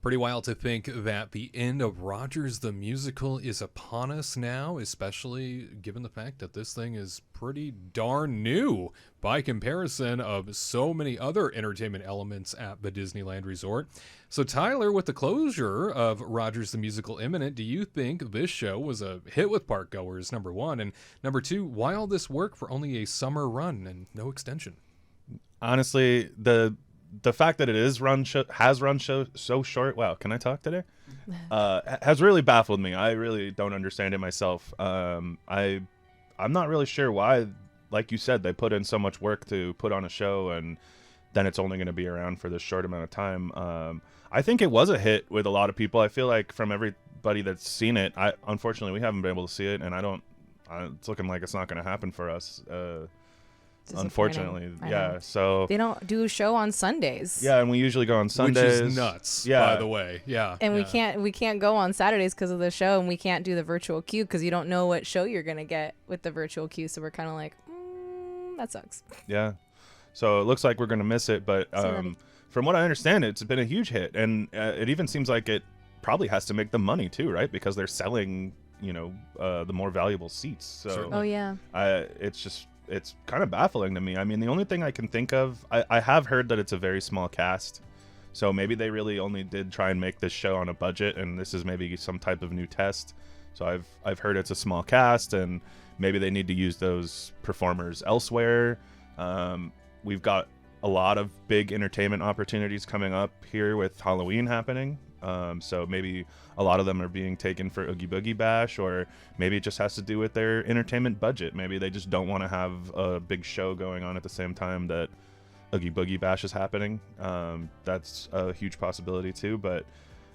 Pretty wild to think that the end of Rogers the Musical is upon us now, especially given the fact that this thing is pretty darn new by comparison of so many other entertainment elements at the Disneyland Resort. So Tyler, with the closure of Rogers the Musical imminent, do you think this show was a hit with park goers, number one? And number two, why all this work for only a summer run and no extension? Honestly, the fact that it is has run so short. Wow, can I talk today? Has really baffled me. I really don't understand it myself. I'm not really sure why. Like you said, they put in so much work to put on a show, and then it's only going to be around for this short amount of time. I think it was a hit with a lot of people. I feel like from everybody that's seen it, unfortunately we haven't been able to see it, and it's looking like it's not going to happen for us. Unfortunately, yeah. So they don't do a show on Sundays. Yeah, and we usually go on Sundays. Which is nuts, yeah. By the way. Yeah. And we can't go on Saturdays because of the show, and we can't do the virtual queue because you don't know what show you're gonna get with the virtual queue. So we're kind of like, that sucks. Yeah. So it looks like we're gonna miss it, but from what I understand, it's been a huge hit, and it even seems like it probably has to make them money too, right? Because they're selling, the more valuable seats. So certainly. Oh yeah. It's kind of baffling to me. I mean, the only thing I can think of, I have heard that it's a very small cast. So maybe they really only did try and make this show on a budget, and this is maybe some type of new test. So I've heard it's a small cast, and maybe they need to use those performers elsewhere. We've got a lot of big entertainment opportunities coming up here with Halloween happening. So maybe a lot of them are being taken for Oogie Boogie Bash, or maybe it just has to do with their entertainment budget. Maybe they just don't want to have a big show going on at the same time that Oogie Boogie Bash is happening. That's a huge possibility too. But,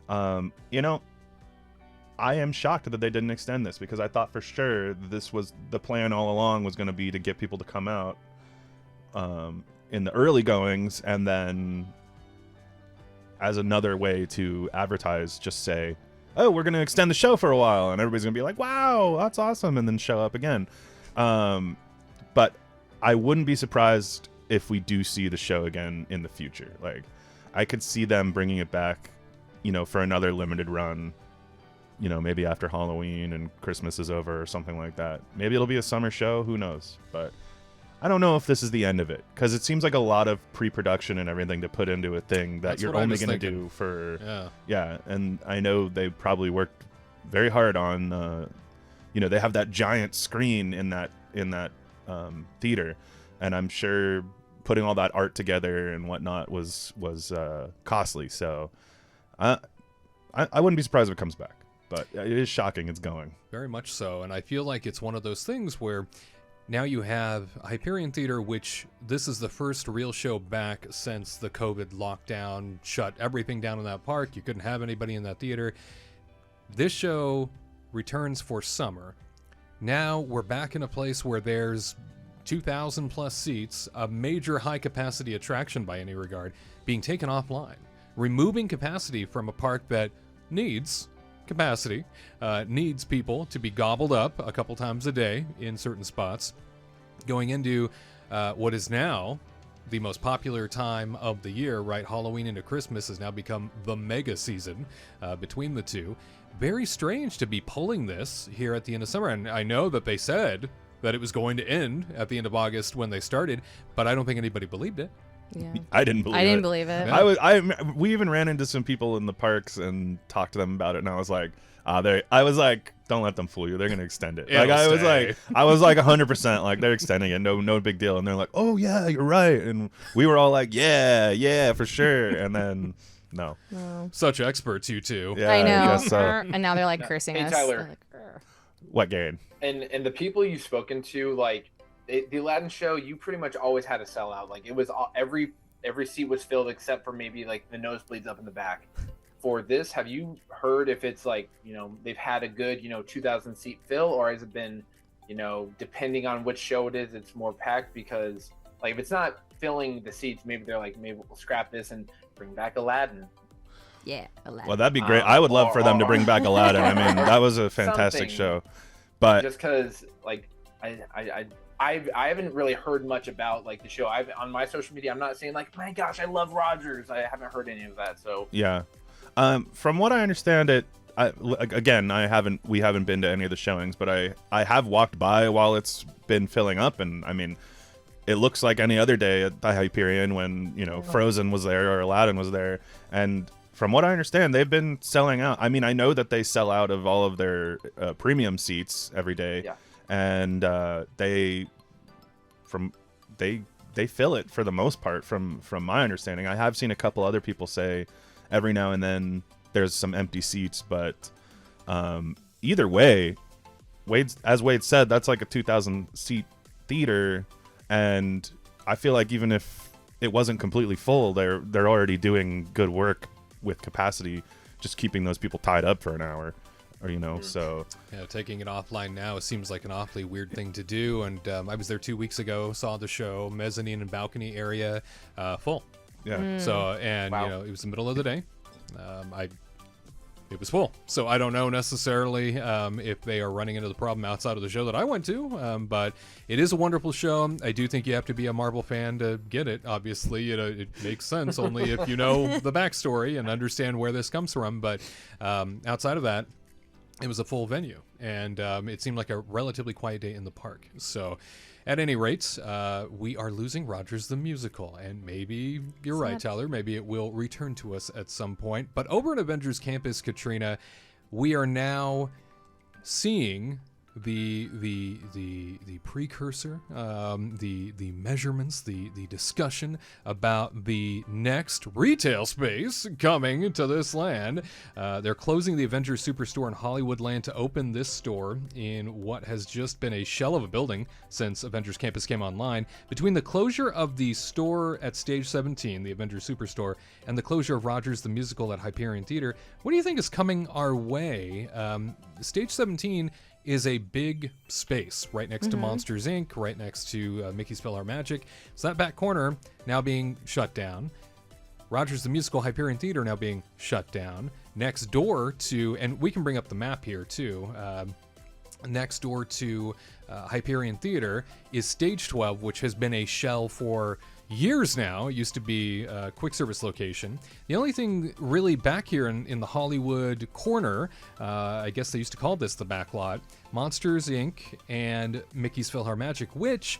I am shocked that they didn't extend this, because I thought for sure this was the plan all along, was going to be to get people to come out in the early goings, and then as another way to advertise, just say, oh, we're going to extend the show for a while, and everybody's going to be like, wow, that's awesome, and then show up again. But I wouldn't be surprised if we do see the show again in the future. Like, I could see them bringing it back, for another limited run, maybe after Halloween and Christmas is over or something like that. Maybe it'll be a summer show, who knows? But I don't know if this is the end of it, because it seems like a lot of pre-production and everything to put into a thing that you're only going to do for and I know they probably worked very hard on they have that giant screen in that theater, and I'm sure putting all that art together and whatnot was costly. So I wouldn't be surprised if it comes back, but it is shocking it's going. Very much so. And I feel like it's one of those things where now you have Hyperion Theater, which this is the first real show back since the COVID lockdown shut everything down in that park. You couldn't have anybody in that theater. This show returns for summer. Now we're back in a place where there's 2,000 plus seats, a major high capacity attraction by any regard, being taken offline, removing capacity from a park that needs capacity, needs people to be gobbled up a couple times a day in certain spots, going into what is now the most popular time of the year, right? Halloween into Christmas has now become the mega season between the two. Very strange to be pulling this here at the end of summer, and I know that they said that it was going to end at the end of August when they started, but I don't think anybody believed it. Yeah. I didn't believe it. Yeah. We even ran into some people in the parks and talked to them about it, and I was like, don't let them fool you. They're gonna extend it. I was like 100% like they're extending it. No big deal. And they're like, oh yeah, you're right. And we were all like, yeah, for sure. And then no. Such experts, you two. Yeah, I know. So. And now they're like cursing us. Tyler. Like, what, Garen? And the people you've spoken to, like the Aladdin show, you pretty much always had a sellout. Like it was every seat was filled except for maybe like the nosebleeds up in the back. For this, have you heard if it's like, they've had a good, 2,000 seat fill, or has it been, depending on which show it is, it's more packed? Because like if it's not filling the seats, maybe they're like, maybe we'll scrap this and bring back Aladdin. Yeah, Aladdin. Well, that'd be great. I would love for them to bring back Aladdin. I mean, that was a fantastic show. But just because, like, I I haven't really heard much about like the show. I've on my social media, I'm not saying like, my gosh, I love Rogers. I haven't heard any of that. So Yeah. From what I understand, we haven't been to any of the showings, but I have walked by while it's been filling up, and I mean, it looks like any other day at the Hyperion when, you know, Frozen was there or Aladdin was there. And from what I understand, they've been selling out. I mean, I know that they sell out of all of their premium seats every day. Yeah. And they fill it for the most part from my understanding. I have seen a couple other people say every now and then there's some empty seats, but either way, as Wade said, that's like a 2,000 seat theater, and I feel like even if it wasn't completely full, they're already doing good work with capacity, just keeping those people tied up for an hour. Or, you know, so yeah, taking it offline now seems like an awfully weird thing to do. And I was there 2 weeks ago, saw the show, mezzanine and balcony area full. yeah. So, and Wow. you know, it was the middle of the day. It was full. So I don't know necessarily if they are running into the problem outside of the show that I went to, but it is a wonderful show. I do think you have to be a Marvel fan to get it. Obviously, you know, it makes sense only if you know the backstory and understand where this comes from. But outside of that, it was a full venue, and it seemed like a relatively quiet day in the park. So, at any rate, we are losing Rogers the Musical, and maybe you're right, Tyler. Maybe it will return to us at some point. But over at Avengers Campus, Katrina, we are now seeing the precursor, the measurements, the discussion about the next retail space coming to this land. They're closing the Avengers Superstore in HollywoodLand to open this store in what has just been a shell of a building since Avengers Campus came online. Between the closure of the store at Stage 17, the Avengers Superstore, and the closure of Rogers the Musical at Hyperion Theater, what do you think is coming our way? Stage 17 is a big space right next to Monsters Inc., right next to Mickey's PhilharMagic. So that back corner now being shut down. Rogers the Musical Hyperion Theater now being shut down. Next door to, and we can bring up the map here too, next door to Hyperion Theater is Stage 12, which has been a shell for years now. It used to be a quick service location. The only thing really back here in the Hollywood corner, I guess they used to call this the back lot, Monsters Inc. and Mickey's PhilharMagic, which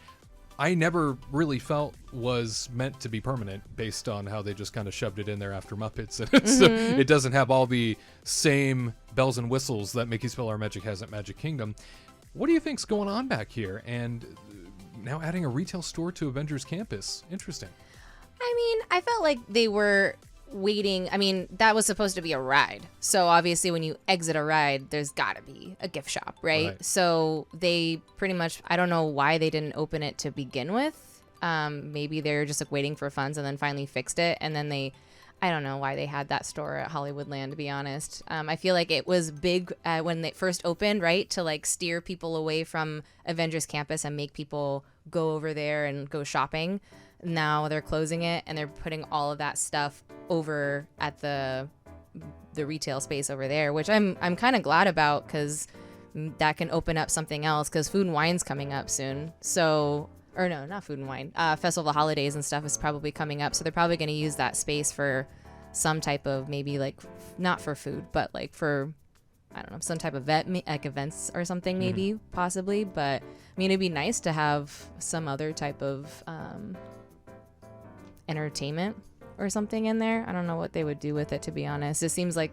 I never really felt was meant to be permanent based on how they just kind of shoved it in there after Muppets. So it doesn't have all the same bells and whistles that Mickey's PhilharMagic has at Magic Kingdom. What do you think's going on back here? And now adding a retail store to Avengers Campus. Interesting. I mean, I felt like they were waiting. I mean, that was supposed to be a ride. So obviously when you exit a ride, there's got to be a gift shop, right? So they pretty much, I don't know why they didn't open it to begin with. Maybe they're just like waiting for funds and then finally fixed it. And then I don't know why they had that store at HollywoodLand, to be honest. I feel like it was big when they first opened, right? To like steer people away from Avengers Campus and make people go over there and go shopping. Now they're closing it and they're putting all of that stuff over at the retail space over there, which I'm kind of glad about, because that can open up something else, because Food and Wine's coming up soon. So, or no, not Food and Wine. Festival of Holidays and stuff is probably coming up. So they're probably going to use that space for some type of, maybe like, not for food, but like for, I don't know, some type of like events or something, maybe, possibly. But I mean, it'd be nice to have some other type of entertainment or something in there. I don't know what they would do with it, to be honest. It seems like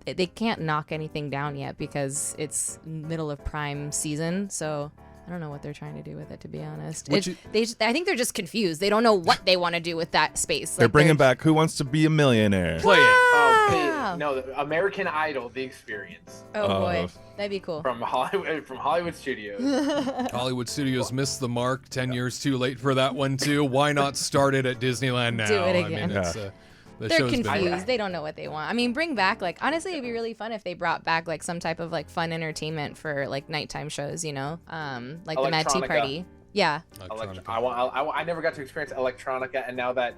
they can't knock anything down yet because it's middle of prime season. So I don't know what they're trying to do with it, to be honest. I think they're just confused. They don't know what they want to do with that space. They're bringing back Who Wants to Be a Millionaire. Play it. Oh, no, the American Idol, the experience Oh boy, that'd be cool. from Hollywood Studios. Hollywood Studios missed the mark. 10 years too late for that one too. Why not start it at Disneyland now? Do it I again. mean, it's, the They're show's been- confused. They don't know what they want. I mean, bring back, like, honestly, it'd be really fun if they brought back like some type of like fun entertainment for like nighttime shows, you know, like the Mad Tea Electronica. Party. Yeah. Electronica. I never got to experience Electronica, and now that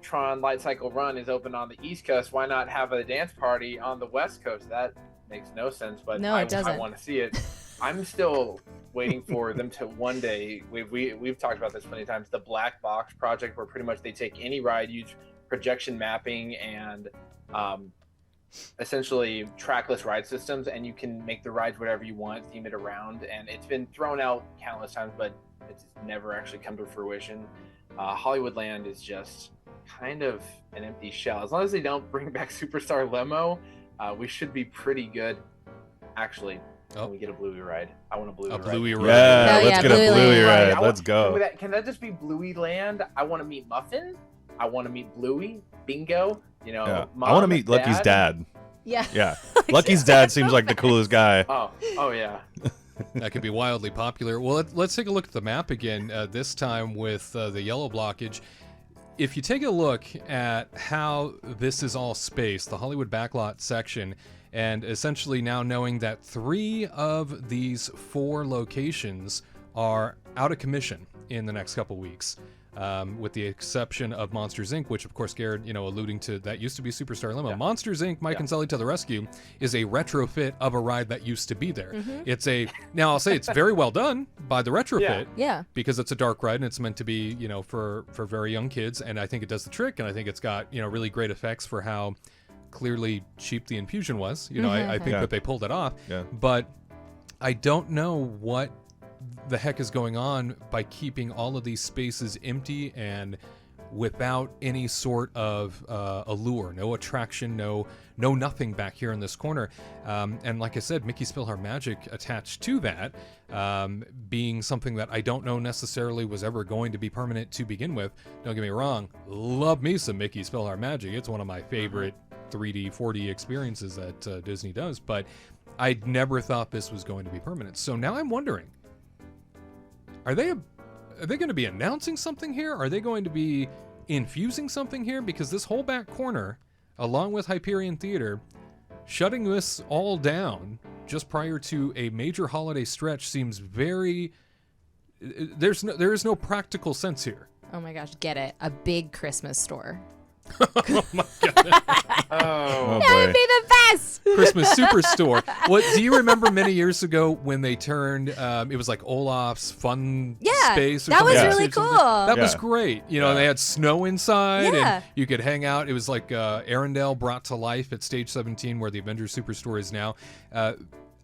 Tron Light Cycle Run is open on the East Coast, why not have a dance party on the West Coast? That makes no sense, but No, it doesn't. I want to see it. I'm still waiting for them to one day. We've talked about this many times. The black box project, where pretty much they take any ride, use projection mapping and essentially trackless ride systems, and you can make the rides whatever you want, theme it around. And it's been thrown out countless times, but it's never actually come to fruition. HollywoodLand is just kind of an empty shell. As long as they don't bring back Superstar Limo, we should be pretty good. Actually, can we get a Bluey ride? I want a Bluey ride. Bluey ride. Yeah, Oh, let's yeah, get a Bluey Bluey Land. ride. Let's go. Can that just be Bluey Land? I want to meet Muffin. I want to meet Bluey. Bingo. You know, Yeah. Mom, I want to meet Lucky's dad. Yeah. Yeah, Lucky's dad seems like the coolest guy. Oh yeah. That could be wildly popular. Well, let's take a look at the map again, this time with the yellow blockage. If you take a look at how this is all spaced, the Hollywood backlot section, and essentially now knowing that 3 of these 4 locations are out of commission in the next couple weeks, with the exception of Monsters Inc., which of course Garrett, alluding to, that used to be Superstar Limo. Yeah. Monsters Inc., Mike and Sully to the rescue, is a retrofit of a ride that used to be there. Mm-hmm. Now I'll say it's very well done by the retrofit. Yeah. Because it's a dark ride and it's meant to be, for very young kids, and I think it does the trick, and I think it's got, really great effects for how clearly cheap the infusion was. I think that they pulled it off. Yeah. But I don't know what the heck is going on by keeping all of these spaces empty and without any sort of allure, no attraction, no nothing back here in this corner. And like I said, Mickey's PhilharMagic attached to that, being something that I don't know necessarily was ever going to be permanent to begin with. Don't get me wrong, love me some Mickey's PhilharMagic. It's one of my favorite 3D, 4D experiences that Disney does, but I never thought this was going to be permanent. So now I'm wondering, are they going to be announcing something here? Are they going to be infusing something here? Because this whole back corner, along with Hyperion Theater, shutting this all down just prior to a major holiday stretch seems very... there is no practical sense here. Oh my gosh, get it. A big Christmas store. Oh my god. Oh, That would boy. be the best. Christmas Superstore. What do you remember many years ago when they turned it was like Olaf's Fun Space or that was something? really Or something? cool. That was Yeah. great. They had snow inside Yeah. and you could hang out. It was like Arendelle brought to life at Stage 17 where the Avengers Superstore is now.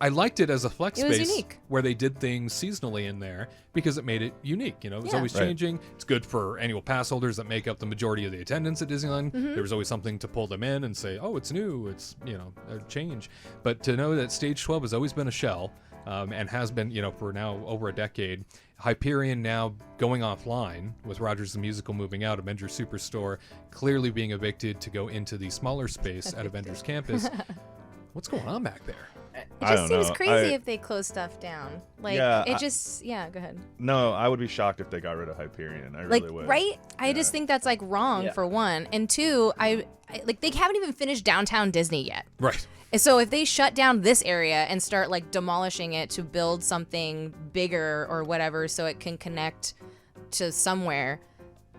I liked it as a flex It was space unique. where they did things seasonally in there because it made it unique. It was always Right. changing. It's good for annual pass holders that make up the majority of the attendance at Disneyland. Mm-hmm. There was always something to pull them in and say, oh, it's new. It's, a change. But to know that Stage 12 has always been a shell and has been, for now over a decade. Hyperion now going offline with Rogers the Musical moving out, Avengers Superstore clearly being evicted to go into the smaller space at Avengers Campus. What's going on back there? It I just don't seems know. crazy if they close stuff down. Like, Yeah, go ahead. No, I would be shocked if they got rid of Hyperion. I Like, really would. right? I just Yeah. think that's like wrong Yeah. for one. And two, I like they haven't even finished downtown Disney yet. Right. And so if they shut down this area and start like demolishing it to build something bigger or whatever so it can connect to somewhere,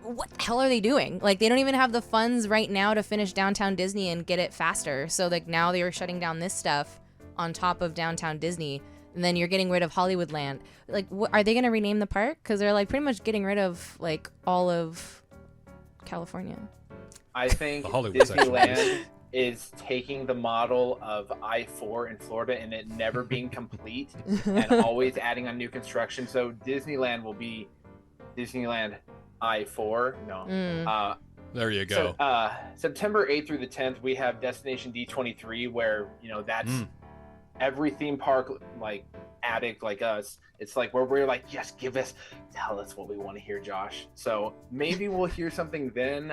what the hell are they doing? Like they don't even have the funds right now to finish downtown Disney and get it faster. So like now they are shutting down this stuff on top of downtown Disney, and then you're getting rid of HollywoodLand. Like, are they going to rename the park? Because they're like pretty much getting rid of like all of California. I think The Hollywood section. Disneyland is taking the model of I-4 in Florida and it never being complete and always adding on new construction. So Disneyland will be Disneyland I-4. No. There you go. So, September 8th through the 10th, we have Destination D23, where that's every theme park like addict like us. It's like where we're like, yes, tell us what we want to hear, Josh. So maybe we'll hear something then.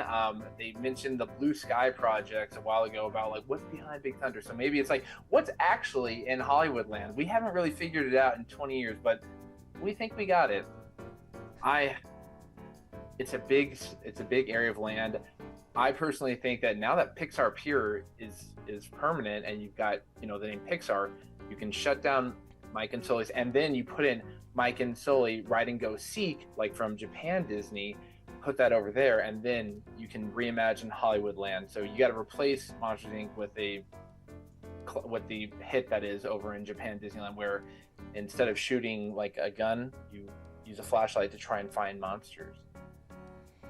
They mentioned the Blue Sky project a while ago about like what's behind Big Thunder. So maybe it's like what's actually in HollywoodLand. We haven't really figured it out in 20 years, but we think we got it. It's a big area of land. I personally think that now that Pixar Pier is permanent and you've got the name Pixar, you can shut down Mike and Sully's, and then you put in Mike and Sully Ride and Go Seek, like from Japan Disney, put that over there, and then you can reimagine HollywoodLand. So you got to replace Monsters Inc. with the hit that is over in Japan Disneyland, where instead of shooting like a gun, you use a flashlight to try and find monsters.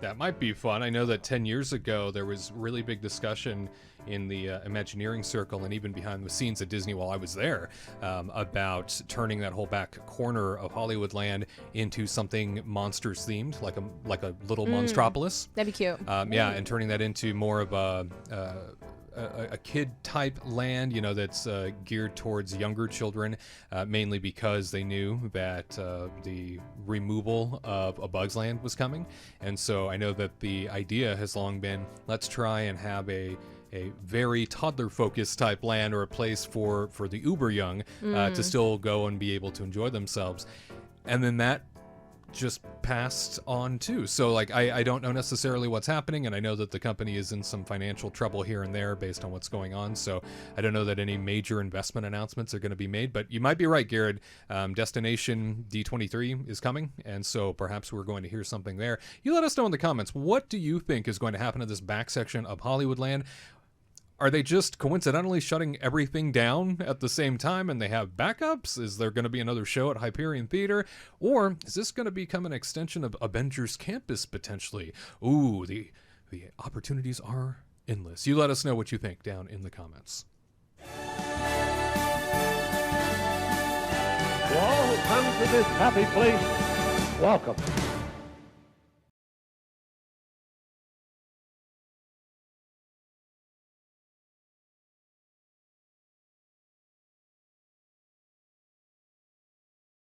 That might be fun. I know that 10 years ago there was really big discussion in the Imagineering circle and even behind the scenes at Disney while I was there about turning that whole back corner of Hollywoodland into something monsters themed, like a little Monstropolis. That'd be cute. Yeah, and turning that into more of a kid type land, you know, that's geared towards younger children, mainly because they knew that the removal of A Bug's Land was coming. And so I know that the idea has long been, let's try and have a very toddler focused type land, or a place for the uber young to still go and be able to enjoy themselves. And then that just passed on too. So like I don't know necessarily what's happening, and I know that the company is in some financial trouble here and there based on what's going on, so I don't know that any major investment announcements are going to be made. But you might be right, Garrett. Destination D23 is coming, and so perhaps we're going to hear something there. You let us know in the comments, what do you think is going to happen to this back section of Hollywoodland? Are they just coincidentally shutting everything down at the same time and they have backups? Is there going to be another show at Hyperion Theater? Or is this going to become an extension of Avengers Campus potentially? Ooh, the opportunities are endless. You let us know what you think down in the comments. To all who come to this happy place, welcome.